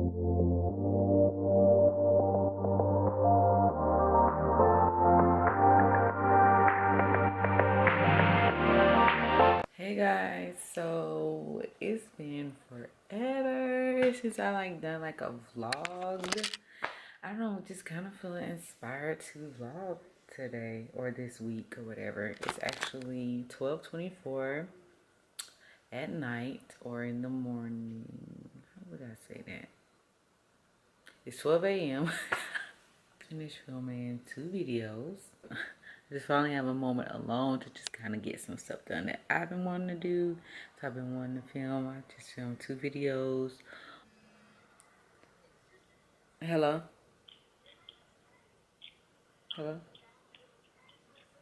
Hey guys, so it's been forever since I done a vlog. I don't know, just kind of feeling inspired to vlog today or this week or whatever. It's actually 12:24 at night or in the morning. How would I say that? It's 12 a.m. Finished filming 2 videos. I just finally have a moment alone to just kind of get some stuff done that I've been wanting to do. So I've been wanting to film. I just filmed 2 videos. Hello? Hello?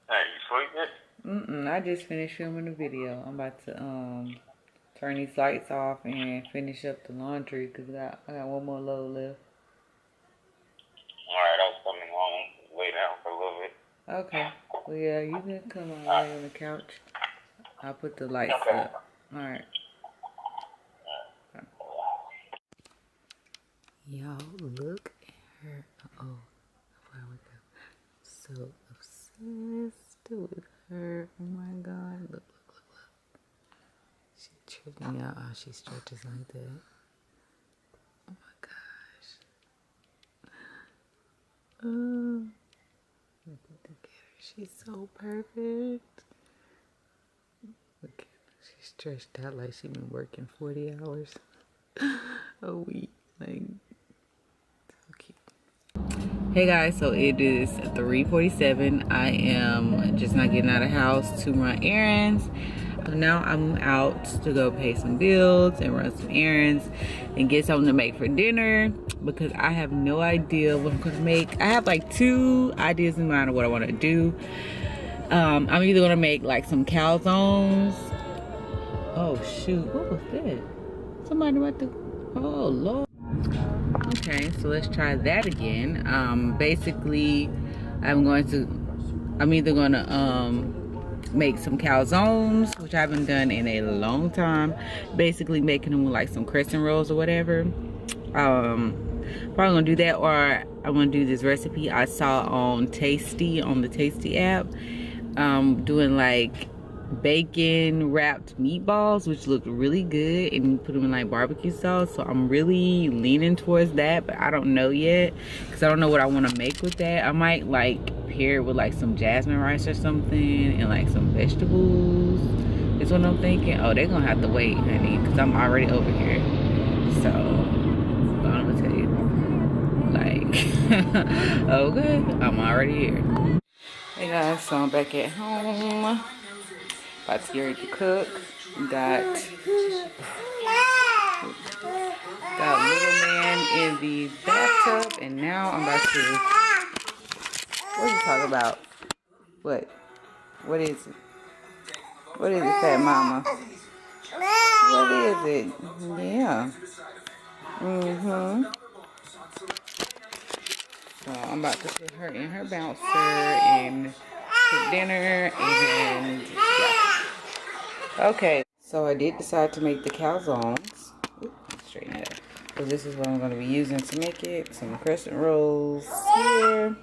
Hey, you sleeping? I just finished filming a video. I'm about to turn these lights off and finish up the laundry because I got one more load left. Alright, I was coming home, lay down for a little bit. Okay. Well, yeah, you can come on lay on the couch. I'll put the lights up. Alright. Y'all, look at her. Oh, where we go? So obsessed with her. Oh my god. Look. She tripped me out how she stretches like that. Oh my gosh. Look at her. She's so perfect. Look at her. She's stretched out like she's been working 40 hours a week. So cute. Hey guys, so it is 3:47. I am just not getting out of the house to run errands. So now I'm out to go pay some bills and run some errands and get something to make for dinner because I have no idea what I'm gonna make. I have 2 ideas in mind of what I want to do. I'm either gonna make some calzones. Oh shoot, what was that? Somebody about to, oh Lord. Okay, so let's try that again. Basically, I'm either gonna make some calzones, which I haven't done in a long time. Basically making them with some crescent rolls or whatever. Probably gonna do that, or I'm gonna do this recipe I saw on the Tasty app. Doing bacon wrapped meatballs, which look really good, and you put them in barbecue sauce. So I'm really leaning towards that, but I don't know yet because I don't know what I want to make with that. I might pair it with some jasmine rice or something and some vegetables is what I'm thinking. Oh, they're gonna have to wait, honey, because I'm already over here. So I'm gonna tell you, okay, I'm already here. Hey guys, so I'm back at home. About to get ready to cook. Got little man in the bathtub, and now I'm about to. What are you talking about? What? What is it? What is it, fat mama? What is it? Yeah. So I'm about to put her in her bouncer and cook dinner and yeah. Okay, so I did decide to make the calzones. Straighten it up. So this is what I'm going to be using to make it. Some crescent rolls here.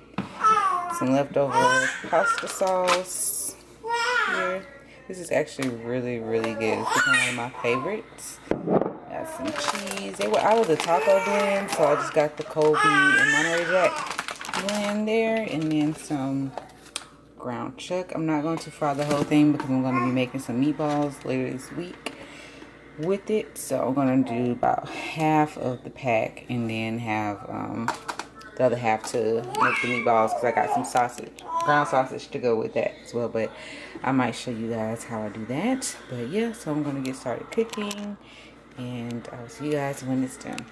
Some leftover pasta sauce here. This is actually really, really good. It's become one of my favorites. Got some cheese. They were out of the taco blend, so I just got the Kobe and Monterey Jack blend there. And then some ground chuck. I'm not going to fry the whole thing because I'm going to be making some meatballs later this week with it. So I'm going to do about half of the pack and then have the other half to make the meatballs because I got some sausage, ground sausage to go with that as well. But I might show you guys how I do that. But yeah, so I'm going to get started cooking and I'll see you guys when it's done.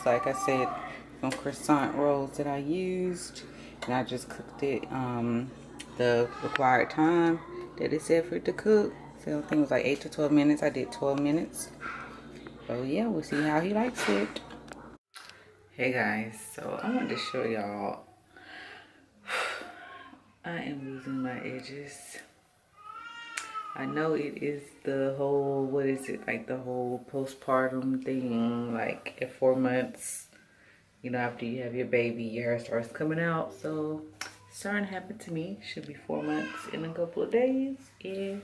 like I said, some croissant rolls that I used, and I just cooked it the required time that it said for it to cook. So I think it was like 8 to 12 minutes. I did 12 minutes. So yeah, we'll see how he likes it. Hey guys, so I wanted to show y'all. I am losing my edges. I know it is the whole, what is it, like the whole postpartum thing, like at 4 months, you know, after you have your baby, your hair starts coming out. So it's starting to happen to me. Should be 4 months in a couple of days. Yeah,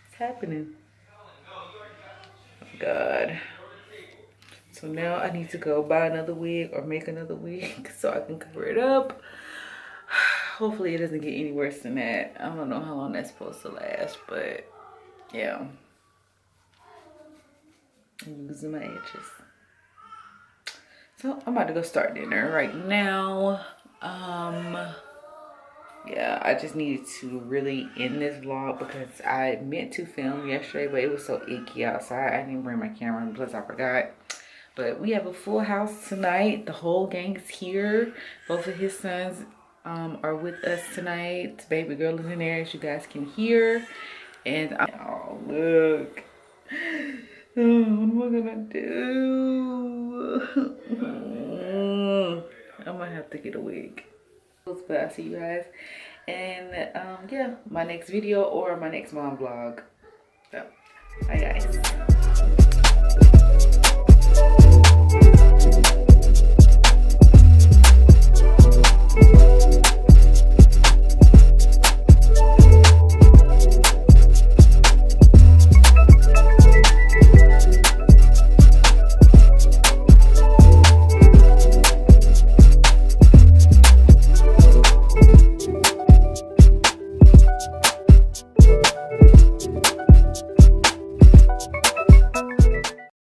it's happening. Oh God. So now I need to go buy another wig or make another wig so I can cover it up. Hopefully it doesn't get any worse than that. I don't know how long that's supposed to last, but yeah. I'm losing my edges. So I'm about to go start dinner right now. Yeah, I just needed to really end this vlog because I meant to film yesterday, but it was so icky outside. I didn't bring my camera, and plus I forgot. But we have a full house tonight. The whole gang is here. Both of his sons are with us tonight. Baby girl is in there, as you guys can hear. And oh look. Oh, what am I gonna do? I'm gonna have to get a wig. But I'll see you guys. And yeah, my next video or my next mom vlog. So, bye guys.